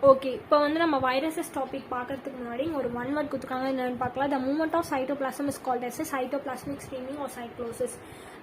Okay, இப்போ வந்து நம்ம வைரஸஸ் டாபிக் பார்க்கறதுக்கு முன்னாடி ஒரு ஒன் வேர்ட் கொடுத்துருக்காங்க. என்னென்னு பார்க்கலாம். The movement of cytoplasm is called as cytoplasmic streaming or cyclosis.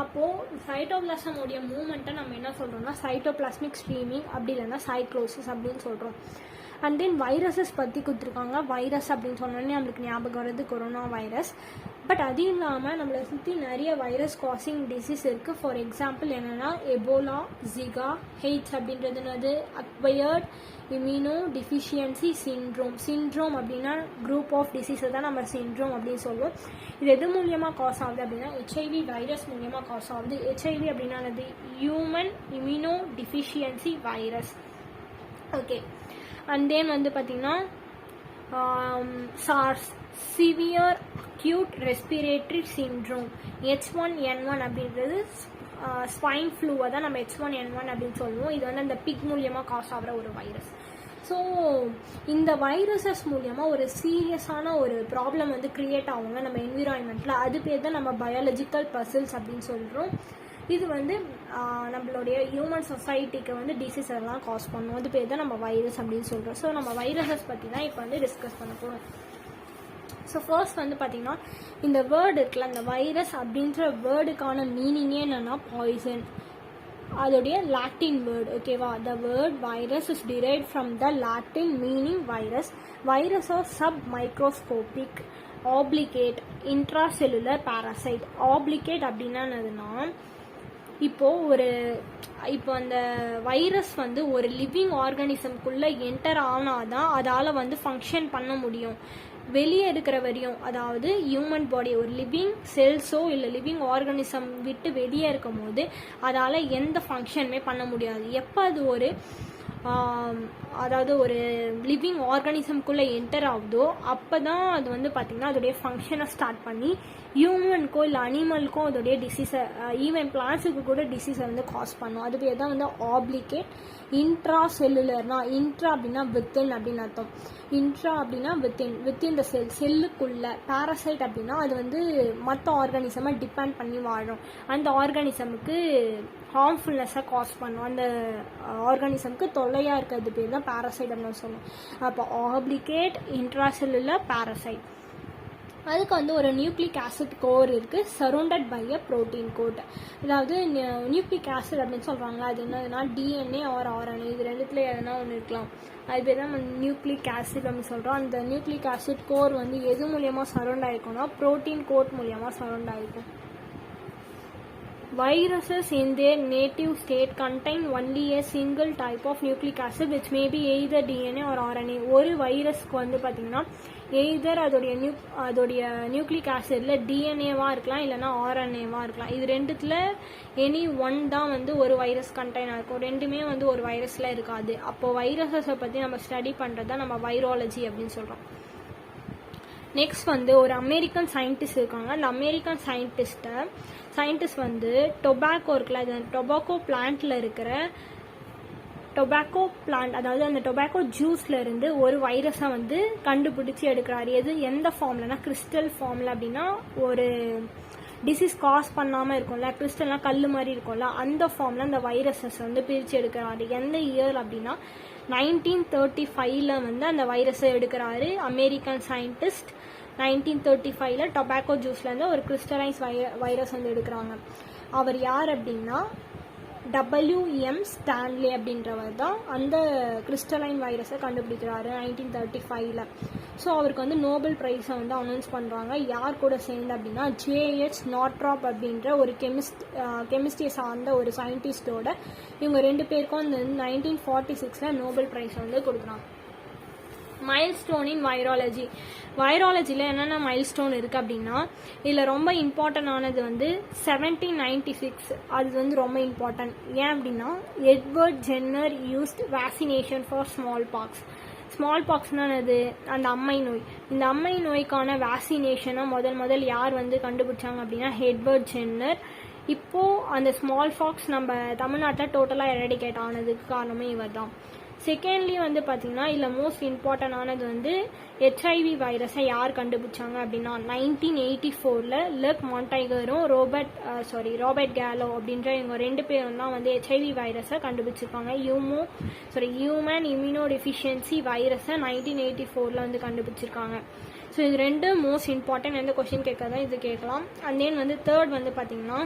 அப்போது சைட்டோபிளாசம் உடைய மூவ்மெண்ட்டை நம்ம என்ன சொல்கிறோம்னா சைட்டோபிளாஸ்மிக் ஸ்ட்ரீமிங், அப்படி இல்லைன்னா சைக்ளோசிஸ் அப்படின்னு சொல்கிறோம். அண்ட் தென் வைரஸஸ் பற்றி கொடுத்துருக்காங்க. வைரஸ் அப்படின்னு சொன்னோன்னே நம்மளுக்கு ஞாபகம் வருது கொரோனா வைரஸ். பட் அது இல்லாமல் நம்மளை சுற்றி நிறைய வைரஸ் காசிங் டிசீஸ் இருக்குது. ஃபார் எக்ஸாம்பிள் என்னென்னா எபோலா, ஜிகா, ஹெய்ட்ஸ் அப்படின்றதுனது அக்வயர்ட் இம்யூனோ டிஃபிஷியன்சி சிண்ட்ரோம் அப்படின்னா குரூப் ஆஃப் டிசீஸை தான் நம்ம சிண்ட்ரோம் அப்படின்னு சொல்லுவோம். இது எது மூலியமாக காஸ் ஆகுது அப்படின்னா ஹெச்ஐவி வைரஸ் மூலியமாக காஸ் ஆகுது. ஹெச்ஐவி அப்படின்னா human immuno deficiency virus. Okay, and then வந்து பார்த்திங்கன்னா SARS severe acute respiratory syndrome, H1N1 அப்படின்றது ஸ்வைன் ஃப்ளூவை தான் நம்ம H1N1 அப்படின்னு சொல்லுவோம். இது வந்து அந்த பிக் மூலியமாக காஸ் ஆகிற ஒரு வைரஸ். ஸோ இந்த வைரஸஸ் மூலியமாக ஒரு சீரியஸான ஒரு ப்ராப்ளம் வந்து க்ரியேட் ஆகுங்க நம்ம என்விரான்மெண்ட்டில். அது பேர் தான் நம்ம பயாலஜிக்கல் பசில்ஸ் அப்படின்னு சொல்கிறோம். இது வந்து நம்மளுடைய ஹியூமன் சொசைட்டிக்கு வந்து டிசீஸ் எல்லாம் காஸ் பண்ணும். அது பேர் தான் நம்ம வைரஸ் அப்படின்னு சொல்கிறோம். ஸோ நம்ம வைரஸஸ் பற்றி தான் இப்போ வந்து டிஸ்கஸ் பண்ண போகிறோம். ஸோ ஃபர்ஸ்ட் வந்து பார்த்திங்கன்னா இந்த வேர்டு இருக்குல்ல, அந்த வைரஸ் அப்படின்ற வேர்டுக்கான மீனிங்கே என்னென்னா பாய்சன். அதோடைய லாட்டின் வேர்டு. ஓகேவா? The word virus is derived from the Latin meaning virus. Virus are sub microscopic obligate intracellular parasite. Obligate அப்படின்னா என்னதுன்னா இப்போ அந்த வைரஸ் வந்து ஒரு லிவிங் ஆர்கானிசம்குள்ளே என்டர் ஆனாதான் அதால் வந்து ஃபங்க்ஷன் பண்ண முடியும். வெளியே இருக்கிற வரையும், அதாவது ஹியூமன் பாடி ஒரு லிவிங் செல்ஸோ இல்லை லிவிங் ஆர்கானிசம் விட்டு வெளியே இருக்கும் போது அதால் எந்த ஃபங்க்ஷனுமே பண்ண முடியாது. எப்போ அது அதாவது ஒரு லிவிங் ஆர்கானிசம்குள்ளே என்டர் ஆகுதோ அப்போ தான் அது வந்து பார்த்திங்கன்னா அதோடைய ஃபங்க்ஷனை ஸ்டார்ட் பண்ணி ஹியூமனுக்கோ இல்லை அனிமலுக்கோ அதோடைய டிசீஸை, ஈவன் பிளான்ஸுக்கு கூட டிசீஸை வந்து காஸ் பண்ணும். அது பேர் தான் வந்து ஆப்ளிகேட். இன்ட்ரா செல்லுலர்னா, இன்ட்ரா அப்படின்னா வித்தின் அப்படின்னு அர்த்தம். இன்ட்ரா அப்படின்னா வித்தின் த செல்லுக்குள்ள. பாராசைட் அப்படின்னா அது வந்து மற்ற ஆர்கானிசமை டிபெண்ட் பண்ணி வாழும். அந்த ஆர்கானிசமுக்கு ஹார்ம்ஃபுல்னஸை காஸ் பண்ணும். அந்த ஆர்கானிசமுக்கு தொல்லையாக இருக்கிறது பேர் தான் பாராசைட் அப்படின்னு சொல்லுவோம். அப்போ ஆப்ளிகேட் இன்ட்ராசெல்லுலர் பாராசைட். அதுக்கு வந்து ஒரு நியூக்ளிக் ஆசிட் கோர் இருக்குது, surrounded by a protein coat. அதாவது நியூக்ளிக் ஆசிட் அப்படின்னு சொல்கிறாங்களா, அது என்னதுன்னா டிஎன்ஏ ஆர் ஆர்என்ஏ, இது ரெண்டுத்துல எதனா ஒன்று இருக்கலாம். அது பேர் தான் நியூக்ளிக் ஆசிட் அப்படின்னு சொல்கிறோம். அந்த நியூக்ளிக் ஆசிட் கோர் வந்து எது மூலியமாக சரௌண்ட் ஆகிருக்கும்னா ப்ரோட்டீன் கோட் மூலியமாக சரௌண்ட் ஆகிருக்கும். Viruses in their native state contain only a single type of nucleic acid which may be either DNA or RNA. ஒரு வைரஸ்க்கு வந்து பார்த்திங்கன்னா எய்தர் அதோடைய நியூக்ளிக் ஆசிட்ல டிஎன்ஏவாக இருக்கலாம், இல்லைனா ஆர்என்ஏவாக இருக்கலாம். இது ரெண்டுத்தில் எனி ஒன் தான் வந்து ஒரு வைரஸ் கண்டெய்ன் ஆகிருக்கும். ரெண்டுமே வந்து ஒரு வைரஸில் இருக்காது. அப்போது வைரஸஸை பற்றி நம்ம ஸ்டடி பண்ணுறது தான் நம்ம வைராலஜி அப்படின்னு சொல்கிறோம். நெக்ஸ்ட் வந்து ஒரு அமெரிக்கன் சயின்டிஸ்ட் இருக்காங்க. அந்த அமெரிக்கன் சயின்டிஸ்ட் வந்து டொபாக்கோ இருக்குல்ல, அது டொபாக்கோ பிளான்ட்ல இருக்கிற டொபாக்கோ பிளான்ட், அதாவது அந்த டொபாக்கோ ஜூஸ்ல இருந்து ஒரு வைரஸை வந்து கண்டுபிடிச்சி எடுக்கிறாரு. எந்த ஃபார்ம்லனா கிறிஸ்டல் ஃபார்ம்ல. அப்படின்னா ஒரு டிசீஸ் காஸ் பண்ணாமல் இருக்கும்ல, கிறிஸ்டல்னால் கல் மாதிரி இருக்கும்ல, அந்த ஃபார்மில் அந்த வைரஸஸ் வந்து பிரித்து எடுக்கிறாரு. எந்த இயர் அப்படின்னா 1935 வந்து அந்த வைரஸை எடுக்கிறாரு அமெரிக்கன் சயின்டிஸ்ட். 1935 டொபாக்கோ ஜூஸ்லேருந்து ஒரு கிறிஸ்டலைஸ் வைரஸ் வந்து எடுக்கிறாங்க. அவர் யார் அப்படின்னா WM ஸ்டான்லி அப்படின்றவர் தான் அந்த கிறிஸ்டலைன் வைரஸை கண்டுபிடிக்கிறாரு 1935. ஸோ அவருக்கு வந்து நோபல் ப்ரைஸை வந்து அனௌன்ஸ் பண்ணுறாங்க. யார் கூட சேர்ந்து அப்படின்னா JH நாட்ராப் அப்படின்ற ஒரு கெமிஸ்ட்ரியை சார்ந்த ஒரு சயின்டிஸ்டோட இவங்க ரெண்டு பேருக்கும் வந்து 1946 நோபல் ப்ரைஸை வந்து கொடுக்குறாங்க. மைல்ஸ்டோன் இன் வைராலஜியில் என்னென்ன மைல்ஸ்டோன் இருக்குது அப்படின்னா இதில் ரொம்ப இம்பார்ட்டண்டானது வந்து 1796. அது வந்து ரொம்ப இம்பார்ட்டன்ட். ஏன் அப்படின்னா Edward Jenner used vaccination for small பாக்ஸ்னால் அது அந்த அம்மை நோய். இந்த அம்மை நோய்க்கான வேக்சினேஷனை முதல் யார் வந்து கண்டுபிடிச்சாங்க அப்படின்னா எட்வர்ட் ஜென்னர். இப்போது அந்த ஸ்மால் ஃபாக்ஸ் நம்ம தமிழ்நாட்டில் டோட்டலாக எரடிகேட் ஆனதுக்கு காரணமே இவர் தான். செகண்ட்லி வந்து பார்த்தீங்கன்னா இதில் மோஸ்ட் இம்பார்ட்டண்டானது வந்து ஹெச்ஐவி வைரஸை யார் கண்டுபிடிச்சாங்க அப்படின்னா 1984 லெக் மான்டைகரும் ராபர்ட் கேலோ அப்படின்ற இவங்க 2 பேரும் தான் வந்து ஹெச்ஐவி வைரஸை கண்டுபிடிச்சிருக்காங்க. ஹியூமன் இம்யூனோ டெஃபிஷியன்சி வைரஸை 1984 வந்து கண்டுபிடிச்சிருக்காங்க. ஸோ இது 2 மோஸ்ட் இம்பார்ட்டன்ட். எந்த கொஸ்டின் கேட்காதான் இது கேட்கலாம். அண்ட் தென் வந்து தேர்ட் வந்து பார்த்தீங்கன்னா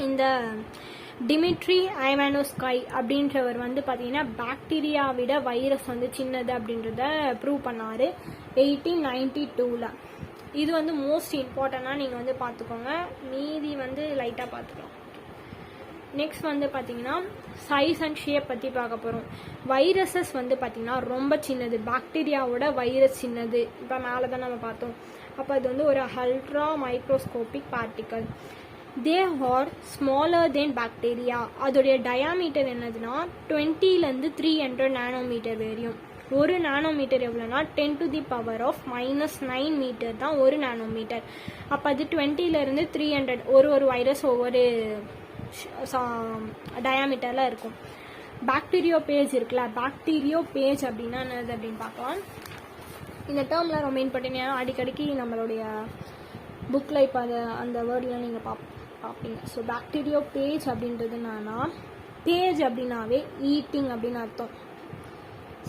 இந்த டிமிட்ரி ஐவானோஸ்கை அப்படின்றவர் வந்து பார்த்தீங்கன்னா பாக்டீரியாவிட வைரஸ் வந்து சின்னது அப்படின்றத ப்ரூவ் பண்ணார் 1892. இது வந்து மோஸ்ட் இம்பார்ட்டண்டாக நீங்கள் வந்து பார்த்துக்கோங்க. மீதி வந்து லைட்டாக பார்த்துக்கலாம். நெக்ஸ்ட் வந்து பார்த்தீங்கன்னா சைஸ் அண்ட் ஷேப் பற்றி பார்க்க போகிறோம். வைரஸஸ் வந்து பார்த்தீங்கன்னா ரொம்ப சின்னது, பாக்டீரியாவோட வைரஸ் சின்னது. இப்போ மேலே தான் நம்ம பார்த்தோம். அப்போ அது வந்து ஒரு ultra microscopic particle. They are smaller than bacteria. அதோடைய டயாமீட்டர் என்னதுன்னா 20 to 300 நானோமீட்டர் வரையும். ஒரு நானோமீட்டர் எவ்வளோனா 10 to the power of -9 metre தான் ஒரு நானோமீட்டர். அப்போ அது 20 to 300 ஒரு வைரஸ் ஒவ்வொரு டயாமீட்டரில் இருக்கும். பாக்டீரியோ பேஜ் இருக்குல்ல, பாக்டீரியோ பேஜ் அப்படின்னா என்னது அப்படின்னு பார்க்கலாம். இந்த டேர்ம்லாம் ரொம்ப இம்பார்ட்டன்ட். அடிக்கடிக்கு நம்மளுடைய புக்கில் இப்போ அந்த வேர்டில் நீங்கள் பார்ப்பீங்க. ஸோ பாக்டீரியோ பேஜ் அப்படின்றது என்னன்னா, பேஜ் அப்படின்னாவே ஈட்டிங் அப்படின்னு அர்த்தம்,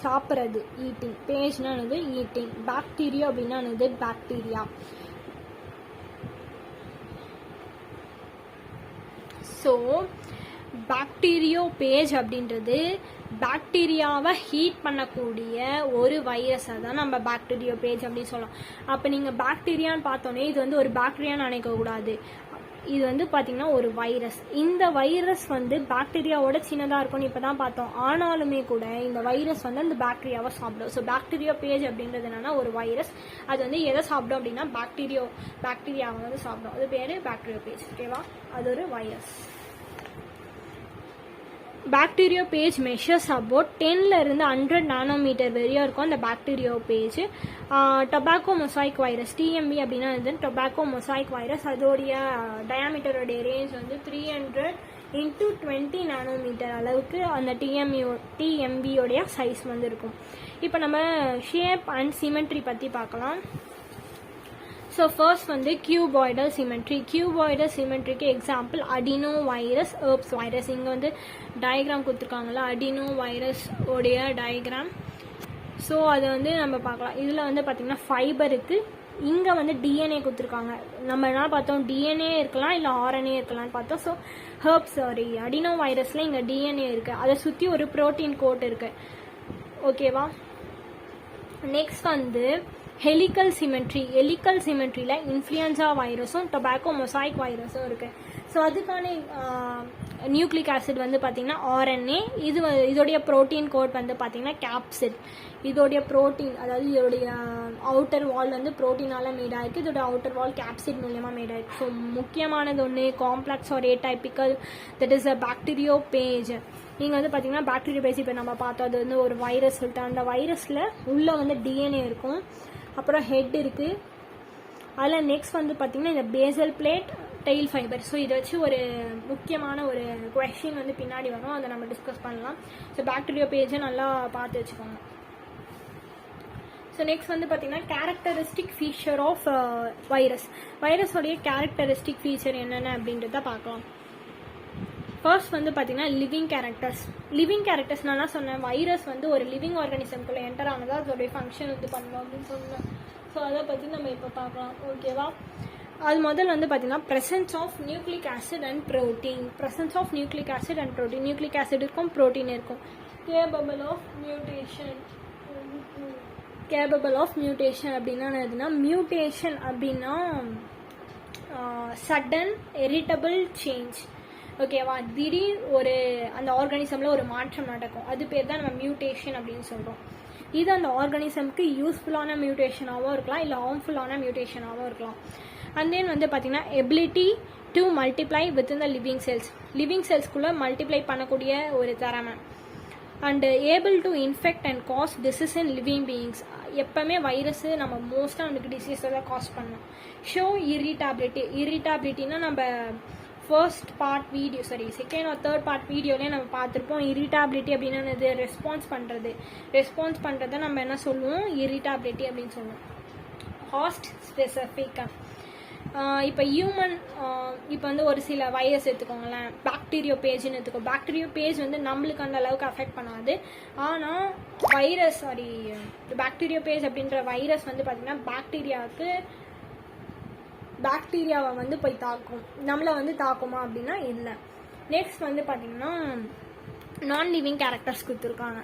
சாப்பிட்றது, ஈட்டிங். பேஜ்னா என்னது, ஈட்டிங். பாக்டீரியா அப்படின்னா என்னது, பாக்டீரியா. ஸோ பாக்டீரியோ பேஜ் அப்படின்றது பாக்டீரியாவை ஹீட் பண்ணக்கூடிய ஒரு வைரஸை தான் நம்ம பாக்டீரியோ பேஜ் அப்படின்னு சொல்லலாம். அப்போ நீங்கள் பாக்டீரியான்னு பார்த்தோன்னே இது வந்து ஒரு பாக்டீரியான்னு நினைக்கக்கூடாது. இது வந்து பார்த்தீங்கன்னா ஒரு வைரஸ். இந்த வைரஸ் வந்து பாக்டீரியாவோட சின்னதாக இருக்கும்னு இப்போ தான் பார்த்தோம். ஆனாலுமே கூட இந்த வைரஸ் வந்து அந்த பாக்டீரியாவை சாப்பிடும். ஸோ பாக்டீரியோ பேஜ் அப்படின்றது என்னன்னா ஒரு வைரஸ். அது வந்து எதை சாப்பிடும் அப்படின்னா பாக்டீரியாவை வந்து சாப்பிடும். அது பேர் பாக்டீரியோ பேஜ். ஓகேவா? அது ஒரு virus. Bacteriophage measures about 10 to 100 nanometre வரையும் இருக்கும் அந்த bacteriophage. Tobacco mosaic virus, TMV அப்படின்னா இது டொபாக்கோ மொசாய்க் வைரஸ். அதோடைய டயாமீட்டரோடைய ரேஞ்ச் வந்து 300 into 20 நானோமீட்டர் அளவுக்கு அந்த டிஎம்பியோடைய சைஸ் வந்து இருக்கும். இப்போ நம்ம ஷேப் அண்ட் சிமெட்ரி பற்றி பார்க்கலாம். ஸோ ஃபர்ஸ்ட் வந்து கியூபாய்டல் சிமெட்ரி. கியூபாய்டல் சிமெட்ரிக்கு example adenovirus, herpes virus. இங்கே வந்து டயக்ராம் கொடுத்துருக்காங்களா, அடினோ வைரஸ் உடைய டயக்ராம். ஸோ அதை வந்து நம்ம பார்க்கலாம். இதில் வந்து பார்த்திங்கன்னா ஃபைபர் இருக்குது, இங்கே வந்து டிஎன்ஏ கொடுத்துருக்காங்க. நம்ம என்ன பார்த்தோம், டிஎன்ஏ இருக்கலாம் இல்லை ஆர்என்ஏ இருக்கலாம்னு பார்த்தோம். ஸோ அடினோ வைரஸில் இங்கே டிஎன்ஏ இருக்குது, அதை சுற்றி ஒரு ப்ரோட்டீன் கோட் இருக்குது. ஓகேவா? நெக்ஸ்ட் வந்து ஹெலிக்கல் சிமெட்ரியில் இன்ஃப்ளூயன்சா வைரஸும் டொபாக்கோ மொசாய்க் வைரஸும் இருக்குது. ஸோ அதுக்கான நியூக்ளிக் ஆசிட் வந்து பார்த்திங்கன்னா ஆர்என்ஏ. இதோடைய ப்ரோட்டீன் கோட் வந்து பார்த்திங்கன்னா கேப்சிட். இதோடைய ப்ரோட்டீன், அதாவது இதோடைய அவுட்டர் வால் வந்து ப்ரோட்டீனால் மேட் ஆகிருக்கு, இதோட அவுட்டர் வால் கேப்சிட் மூலமாக மேட் ஆகிருக்கு. ஸோ முக்கியமானது ஒன்று complex or atypical, that is a bacteriophage. நீங்கள் வந்து பார்த்தீங்கன்னா பாக்டீரியோ பேஜ் இப்போ நம்ம பார்த்தோம், அது வந்து ஒரு வைரஸ் சொல்லிட்டு, அந்த வைரஸில் உள்ளே வந்து டிஎன்ஏ இருக்கும், அப்புறம் ஹெட் இருக்குது. அதில் நெக்ஸ்ட் வந்து பார்த்திங்கன்னா இந்த basal plate, tail fibre. So இதை வச்சு ஒரு முக்கியமான ஒரு கொஷின் வந்து பின்னாடி வரும், அதை நம்ம டிஸ்கஸ் பண்ணலாம். ஸோ பாக்டீரியோ பேஜை நல்லா பார்த்து வச்சுக்கோங்க. ஸோ நெக்ஸ்ட் வந்து பார்த்திங்கன்னா கேரக்டரிஸ்டிக் ஃபீச்சர் ஆஃப் வைரஸோடைய கேரக்டரிஸ்டிக் ஃபீச்சர் என்னென்ன அப்படின்றத பார்க்கலாம். ஃபர்ஸ்ட் வந்து பார்த்திங்கன்னா லிவிங் கேரக்டர்ஸ் நான் சொன்னேன், வைரஸ் வந்து ஒரு லிவிங் ஆர்கானிசம்குள்ளே என்டர் ஆனதா அதோடைய ஃபங்க்ஷன் வந்து பண்ணணும் அப்படின்னு சொன்னேன். ஸோ அதை பற்றி நம்ம இப்போ பார்க்கலாம். ஓகேவா? அது முதல்ல வந்து பார்த்தீங்கன்னா presence of nucleic acid and protein. Nucleic acid இருக்கும், ப்ரோட்டீன் இருக்கும். கேபபிள் ஆஃப் மியூட்டேஷன் அப்படின்னா எதுனா, மியூட்டேஷன் அப்படின்னா சடன் எரிட்டபிள் சேஞ்ச். ஓகேவா? திடீர் ஒரு அந்த ஆர்கானிசமில் ஒரு மாற்றம் நடக்கும், அது பேர் தான் நம்ம மியூட்டேஷன் அப்படின்னு சொல்கிறோம். இது அந்த ஆர்கானிசம்க்கு யூஸ்ஃபுல்லான மியூட்டேஷனாகவும் இருக்கலாம், இல்லை ஹார்ம்ஃபுல்லான மியூட்டேஷனாகவும் இருக்கலாம். அண்ட் தென் வந்து பார்த்திங்கன்னா ability to multiply within the living செல்ஸ்குள்ளே மல்டிப்ளை பண்ணக்கூடிய ஒரு திறமை. And able to infect and cause disease in living beings. எப்போவுமே வைரஸு நம்ம மோஸ்ட்டாக நமக்கு டிசீஸை தான் காஸ் பண்ணோம். ஷோ இரிட்டாபிலிட்டினா நம்ம first part video second or third part வீடியோலேயே நம்ம பார்த்துருப்போம். இரிட்டபிலிட்டி அப்படின்னா என்னது, ரெஸ்பான்ஸ் பண்ணுறதை நம்ம என்ன சொல்லுவோம், இரிட்டபிலிட்டி அப்படின்னு சொல்லுவோம். ஹாஸ்ட் ஸ்பெசிஃபிக், இப்போ ஹியூமன், இப்போ வந்து ஒரு சில வைரஸ் எடுத்துக்கோங்களேன், பாக்டீரியோ பேஜ்னு எடுத்துக்கோ. பாக்டீரியோ பேஜ் வந்து நம்மளுக்கு அந்த அளவுக்கு அஃபெக்ட் பண்ணாது. ஆனால் பாக்டீரியோ பேஜ் அப்படின்ற வைரஸ் வந்து பார்த்திங்கன்னா பாக்டீரியாவை வந்து போய் தாக்கும். நம்மளை வந்து தாக்குமா அப்படின்னா இல்லை. நெக்ஸ்ட் வந்து பார்த்திங்கன்னா நான் லிவிங் கேரக்டர்ஸ் கொடுத்துருக்காங்க.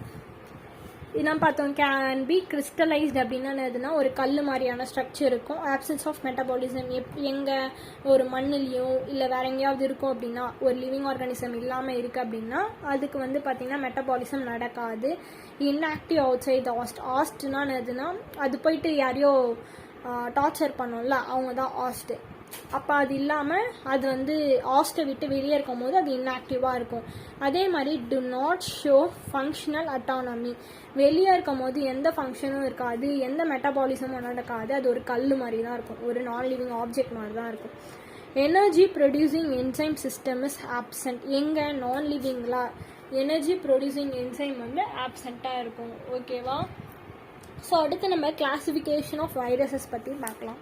இதெல்லாம் பார்த்தோம். கேன் பி கிறிஸ்டலைஸ்ட் அப்படின்னா எதுனா ஒரு கல் மாதிரியான ஸ்ட்ரக்சர் இருக்கும். ஆப்சன்ஸ் ஆஃப் மெட்டபாலிசம், எங்கே ஒரு மண்ணுலேயோ இல்லை வேற எங்கேயாவது இருக்கும் அப்படின்னா, ஒரு லிவிங் ஆர்கானிசம் இல்லாமல் இருக்குது அப்படின்னா அதுக்கு வந்து பார்த்திங்கன்னா மெட்டபாலிசம் நடக்காது. இன்ஆக்டிவ் அவுட் சைட் ஆஸ்ட்னா எதுனா அது போயிட்டு யாரையோ டார்ச்சர் பண்ணோம்ல, அவங்க தான் ஆஸ்ட்டு. அப்போ அது இல்லாமல் அது வந்து ஆஸ்ட்டை விட்டு வெளியே இருக்கும் போது அது இன்ஆக்டிவாக இருக்கும். அதே மாதிரி to not show functional autonomy, வெளியே இருக்கும் போது எந்த ஃபங்க்ஷனும் இருக்காது, எந்த மெட்டபாலிசமும் நடக்காது. அது ஒரு கல் மாதிரி தான் இருக்கும், ஒரு நான் லிவிங் ஆப்ஜெக்ட் மாதிரி தான் இருக்கும். Energy producing enzyme system is absent. எங்கே நான் லிவிங்கில் எனர்ஜி ப்ரொடியூசிங் என்சைம் வந்து ஆப்சண்ட்டாக இருக்கும். ஓகேவா? ஸோ அடுத்து நம்ம கிளாசிஃபிகேஷன் ஆஃப் வைரஸஸ் பற்றி பார்க்கலாம்.